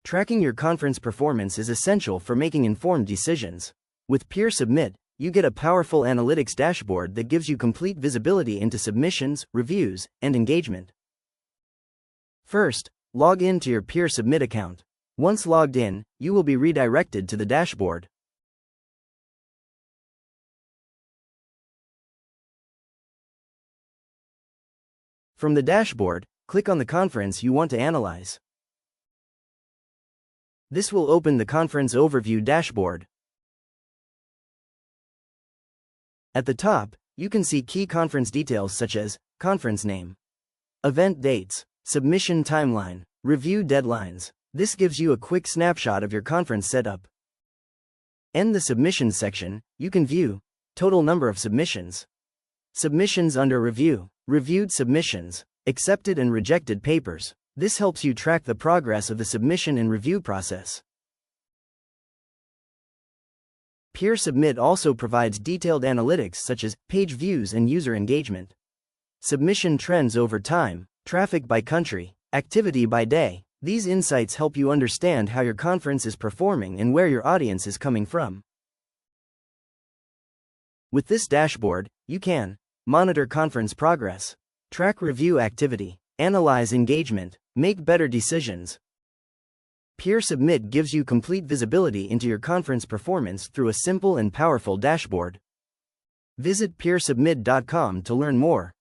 Tracking your conference performance is essential for making informed decisions. With PeerSubmit, you get a powerful analytics dashboard that gives you complete visibility into submissions, reviews, and engagement. First, log in to your PeerSubmit account. Once logged in, you will be redirected to the dashboard. From the dashboard, click on the conference you want to analyze. This will open the Conference Overview dashboard. At the top, you can see key conference details such as conference name, event dates, submission timeline, review deadlines. This gives you a quick snapshot of your conference setup. In the Submissions section, you can view total number of submissions, submissions under review, reviewed submissions, accepted and rejected papers. This helps you track the progress of the submission and review process. PeerSubmit also provides detailed analytics such as page views and user engagement, submission trends over time, traffic by country, activity by day. These insights help you understand how your conference is performing and where your audience is coming from. With this dashboard, you can monitor conference progress, track review activity, analyze engagement, make better decisions. PeerSubmit gives you complete visibility into your conference performance through a simple and powerful dashboard. Visit peersubmit.com to learn more.